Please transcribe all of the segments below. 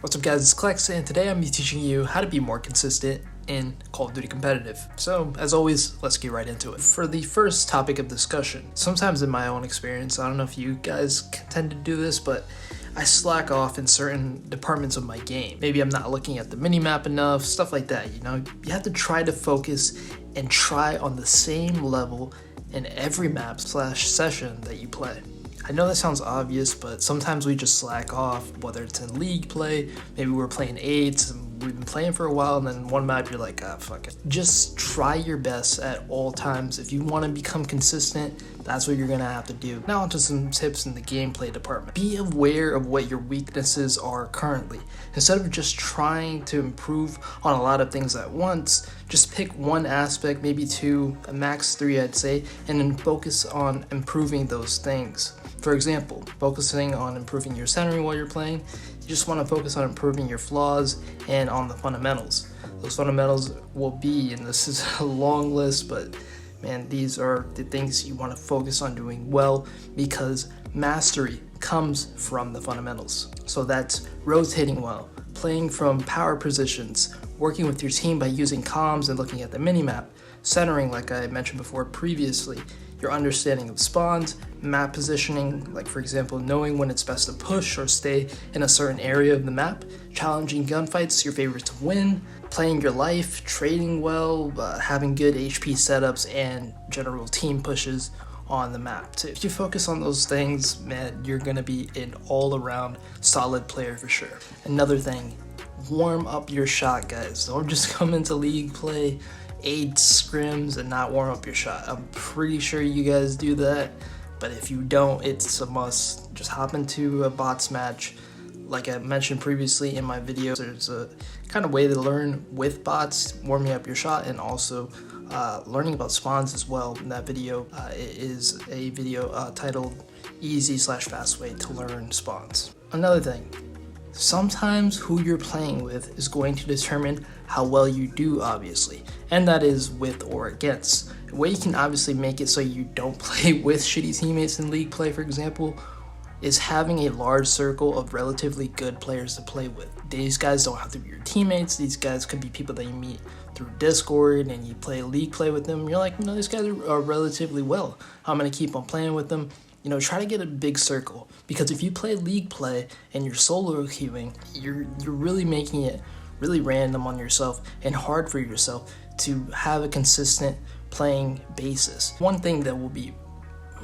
What's up guys, it's Klex, and today I'm teaching you how to be more consistent in Call of Duty Competitive. So, as always, let's get right into it. For the first topic of discussion, sometimes in my own experience, I don't know if you guys tend to do this, but I slack off in certain departments of my game. Maybe I'm not looking at the minimap enough, stuff like that, you know? You have to try to focus and try on the same level in every map / session that you play. I know that sounds obvious, but sometimes we just slack off, whether it's in league play, maybe we're playing 8s and we've been playing for a while, and then one map you're like, ah, fuck it. Just try your best at all times. If you want to become consistent, that's what you're going to have to do. Now onto some tips in the gameplay department. Be aware of what your weaknesses are currently. Instead of just trying to improve on a lot of things at once, just pick one aspect, maybe 2, a max 3 I'd say, and then focus on improving those things. For example, focusing on improving your centering while you're playing, you just want to focus on improving your flaws and on the fundamentals. Those fundamentals will be, and this is a long list, but man, these are the things you want to focus on doing well, because mastery comes from the fundamentals. So that's rotating well, playing from power positions, working with your team by using comms and looking at the minimap, centering like I mentioned before previously, your understanding of spawns, map positioning, like for example, knowing when it's best to push or stay in a certain area of the map, challenging gunfights, your favorite to win, playing your life, trading well, having good HP setups, and general team pushes on the map too. If you focus on those things, man, you're gonna be an all-around solid player for sure. Another thing, warm up your shot, guys. Don't just come into league play 8 scrims and not warm up your shot. I'm pretty sure you guys do that, but if you don't, it's a must. Just hop into a bots match. Like I mentioned previously in my videos, there's a kind of way to learn with bots, warming up your shot, and also learning about spawns as well. In that video, it is a video titled Easy/Fast Way to Learn Spawns. Another thing, sometimes who you're playing with is going to determine how well you do, obviously, and that is with or against. The way you can obviously make it so you don't play with shitty teammates in league play, for example, is having a large circle of relatively good players to play with. These guys don't have to be your teammates. These guys could be people that you meet through Discord and you play league play with them. You're like, no, these guys are relatively well. I'm gonna keep on playing with them. You know, try to get a big circle, because if you play league play and you're solo queuing, you're really making it really random on yourself and hard for yourself to have a consistent playing basis. One thing that will be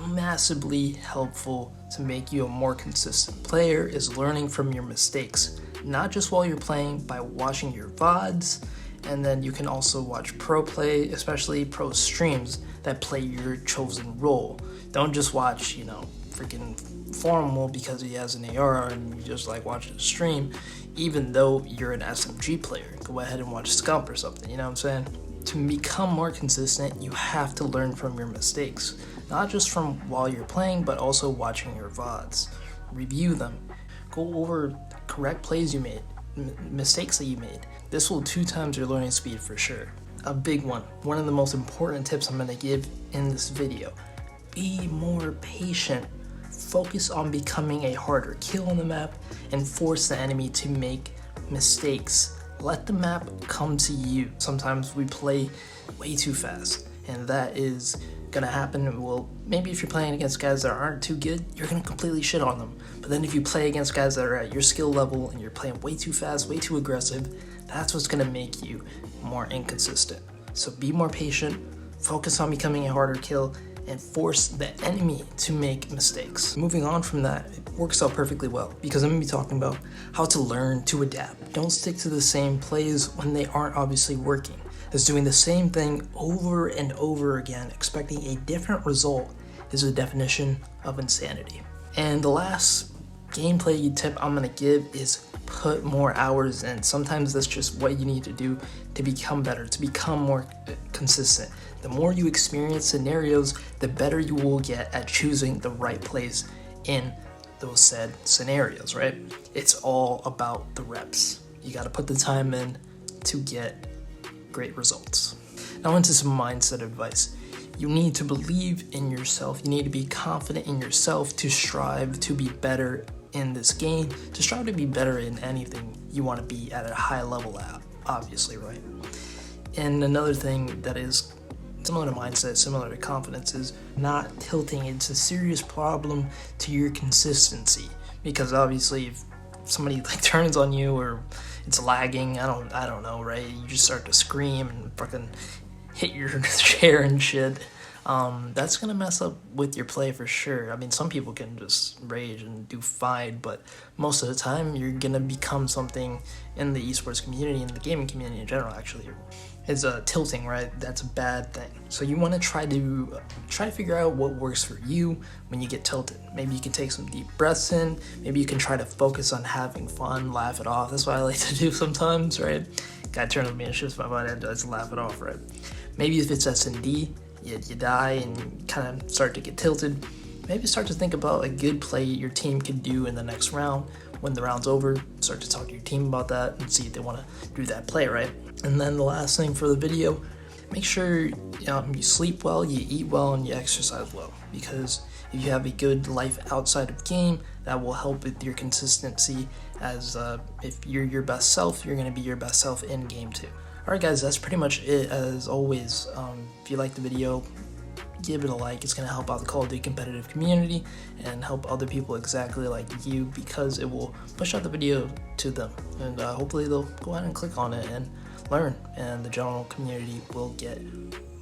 massively helpful to make you a more consistent player is learning from your mistakes, not just while you're playing, by watching your VODs, and then you can also watch pro play, especially pro streams that play your chosen role. Don't just watch, you know, freaking Formal because he has an AR and you just like watch the stream, even though you're an SMG player. Go ahead and watch Scump or something, you know what I'm saying? To become more consistent, you have to learn from your mistakes, not just from while you're playing, but also watching your VODs. Review them. Go over correct plays you made, mistakes that you made. This will 2 times your learning speed for sure. A big one of the most important tips I'm going to give in this video. Be more patient. Focus on becoming a harder kill on the map and force the enemy to make mistakes. Let the map come to you. Sometimes we play way too fast, and that is gonna happen. Well, maybe if you're playing against guys that aren't too good, you're gonna completely shit on them. But then if you play against guys that are at your skill level and you're playing way too fast, way too aggressive, that's what's gonna make you more inconsistent. So be more patient, focus on becoming a harder kill, and force the enemy to make mistakes. Moving on from that, it works out perfectly well, because I'm gonna be talking about how to learn to adapt. Don't stick to the same plays when they aren't obviously working, as doing the same thing over and over again, expecting a different result, is the definition of insanity. And the last gameplay tip I'm gonna give is put more hours in. Sometimes that's just what you need to do to become better, to become more consistent. The more you experience scenarios, the better you will get at choosing the right plays in those said scenarios, right? It's all about the reps. You gotta put the time in to get great results. Now into some mindset advice. You need to believe in yourself. You need to be confident in yourself to strive to be better in this game, to strive to be better in anything you want to be at a high level at, obviously, right? And another thing that is similar to mindset, similar to confidence, is not tilting. It's a serious problem to your consistency, because obviously if somebody like turns on you or it's lagging, I don't know, right? You just start to scream and fucking hit your chair and shit. That's gonna mess up with your play for sure. I mean, some people can just rage and do fine, but most of the time you're gonna become something in the esports community, in the gaming community in general, actually, is tilting, right? That's a bad thing. So you want to try to figure out what works for you when you get tilted. Maybe you can take some deep breaths in. Maybe you can try to focus on having fun, laugh it off. That's what I like to do sometimes, right? Guy turns on me and shifts my butt and just laugh it off, right? Maybe if it's S&D, you die and kind of start to get tilted. Maybe start to think about a good play your team could do in the next round. When the round's over, start to talk to your team about that and see if they want to do that play, right? And then the last thing for the video, make sure you sleep well, you eat well, and you exercise well. Because if you have a good life outside of game, that will help with your consistency, as if you're your best self, you're going to be your best self in game too. Alright guys, that's pretty much it. As always, if you like the video, give it a like. It's going to help out the Call of Duty competitive community and help other people exactly like you, because it will push out the video to them, and hopefully they'll go ahead and click on it and learn, and the general community will get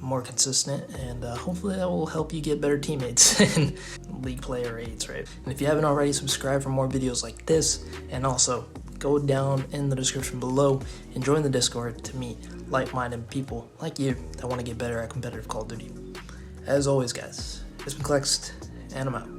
more consistent, and hopefully that will help you get better teammates in League Player Raids, right? And if you haven't already, subscribe for more videos like this, and also go down in the description below and join the Discord to meet like-minded people like you that want to get better at competitive Call of Duty. As always guys, it's been Clext, and I'm out.